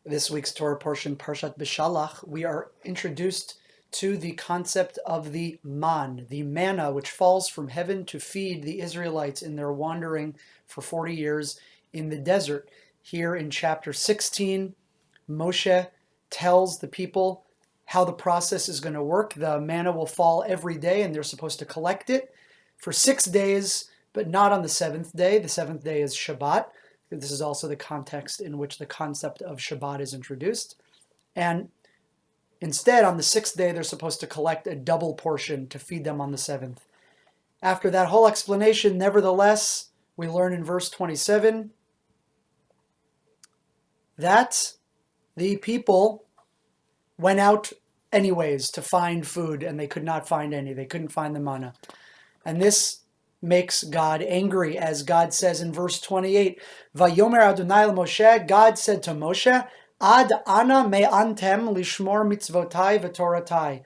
This week's Torah portion, Parshat Beshalach, we are introduced to the concept of the man, the manna which falls from heaven to feed the Israelites in their wandering for 40 years in the desert. Here in chapter 16, Moshe tells the people how the process is going to work. The manna will fall every day and they're supposed to collect it for 6 days, but not on the seventh day. The seventh day is Shabbat. This is also the context in which the concept of Shabbat is introduced. And instead, on the sixth day, they're supposed to collect a double portion to feed them on the seventh. After that whole explanation, nevertheless, we learn in verse 27 that the people went out anyways to find food, and they could not find any. They couldn't find the manna. And this makes God angry, as God says in verse 28, Vayomer Adonai Moshe, God said to Moshe, Ad ana me'antem lishmor mitzvotai v'toratai.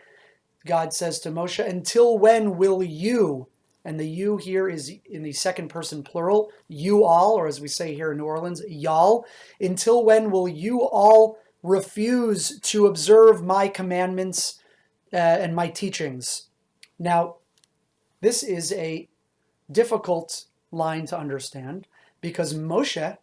God says to Moshe, until when will you, and the you here is in the second person plural, you all, or as we say here in New Orleans, y'all, until when will you all refuse to observe my commandments and my teachings? Now, this is a difficult line to understand because Moshe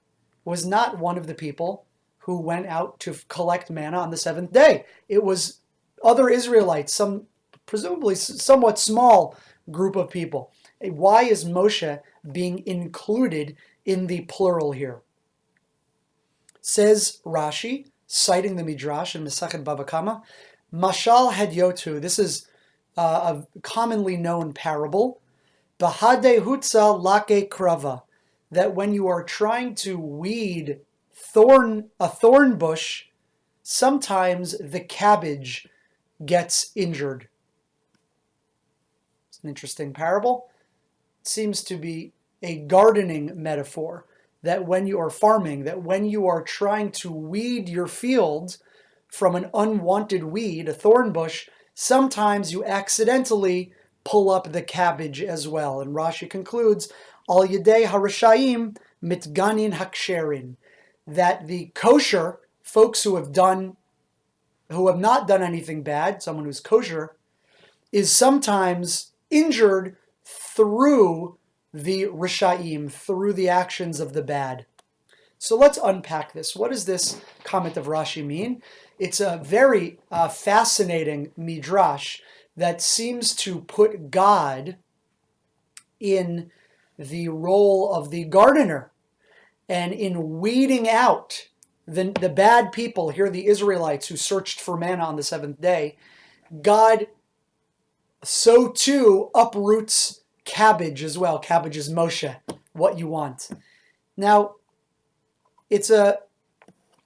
was not one of the people who went out to collect manna on the seventh day. It was other Israelites, some presumably somewhat small group of people. Why is Moshe being included in the plural here? Says Rashi, citing the Midrash in Masechet Bava Kamma, Mashal Hedyotu. This is a commonly known parable. Bahade hutza lake krava, that when you are trying to weed a thorn bush, sometimes the cabbage gets injured. It's an interesting parable. It seems to be a gardening metaphor, that when you are farming, that when you are trying to weed your field from an unwanted weed, a thorn bush, sometimes you accidentally pull up the cabbage as well. And Rashi concludes, Al Yedei Harashayim Mitganin Haksherin, that the kosher folks who have not done anything bad, someone who's kosher, is sometimes injured through the Rishayim, through the actions of the bad. So let's unpack this. What does this comment of Rashi mean? It's a very fascinating midrash that seems to put God in the role of the gardener and in weeding out the bad people, here the Israelites who searched for manna on the seventh day. God so too uproots cabbage as well. Cabbage is Moshe, what you want. Now,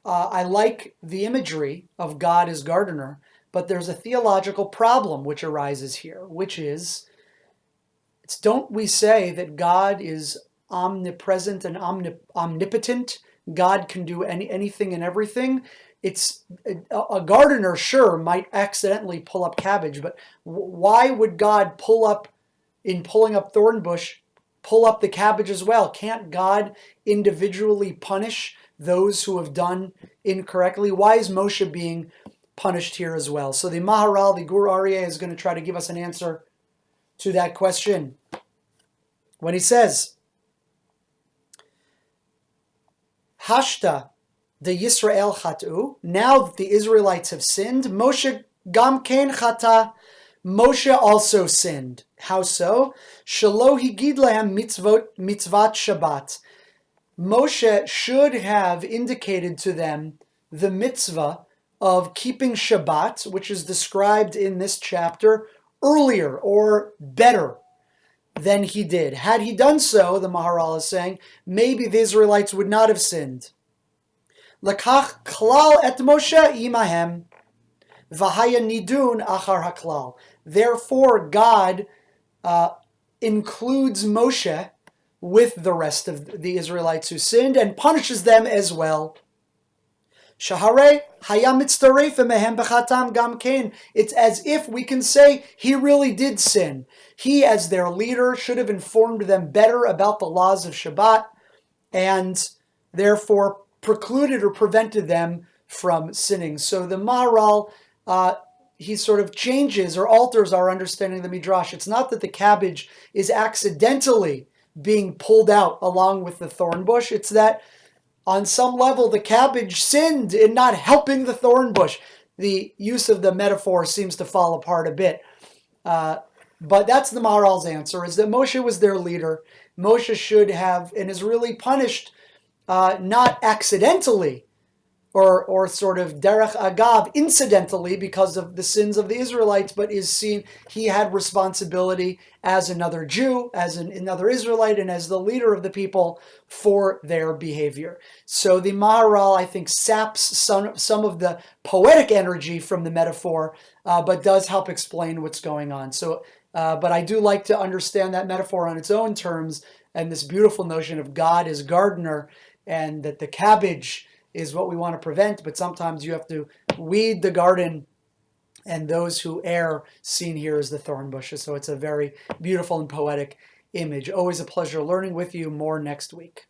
I like the imagery of God as gardener, but there's a theological problem which arises here, which is, don't we say that God is omnipresent and omnipotent? God can do anything and everything. It's a gardener, sure, might accidentally pull up cabbage, but why would God pulling up thorn bush, pull up the cabbage as well? Can't God individually punish those who have done incorrectly? Why is Moshe being punished here as well? So the Maharal, the Gur Aryeh, is going to try to give us an answer to that question when he says, Hashta de Yisrael chatu, now that the Israelites have sinned, Moshe gam ken chata, Moshe also sinned. How so? Shelo higid lahem mitzvat Shabbat. Moshe should have indicated to them the mitzvah of keeping Shabbat, which is described in this chapter, earlier or better than he did. Had he done so, the Maharal is saying, maybe the Israelites would not have sinned. Lakach klal et Moshe imahem, v'haya nidun achar haklal. Therefore, God includes Moshe with the rest of the Israelites who sinned and punishes them as well. Shahare haya mitztaref mehem b'chatam gam kain. It's as if we can say he really did sin. He, as their leader, should have informed them better about the laws of Shabbat, and therefore precluded or prevented them from sinning. So the Maharal, he sort of changes or alters our understanding of the Midrash. It's not that the cabbage is accidentally being pulled out along with the thorn bush. It's that on some level the cabbage sinned in not helping the thorn bush. The use of the metaphor seems to fall apart a bit. But that's the Maharal's answer, is that Moshe was their leader. Moshe should have and is really punished not accidentally or sort of derech agav, incidentally, because of the sins of the Israelites, but is seen, he had responsibility as another Jew, as another Israelite, and as the leader of the people for their behavior. So the Maharal, I think, saps some of the poetic energy from the metaphor, but does help explain what's going on. So, but I do like to understand that metaphor on its own terms, and this beautiful notion of God as gardener, and that the cabbage is what we want to prevent, but sometimes you have to weed the garden, and those who err seen here as the thorn bushes. So it's a very beautiful and poetic image. Always a pleasure learning with you. More next week.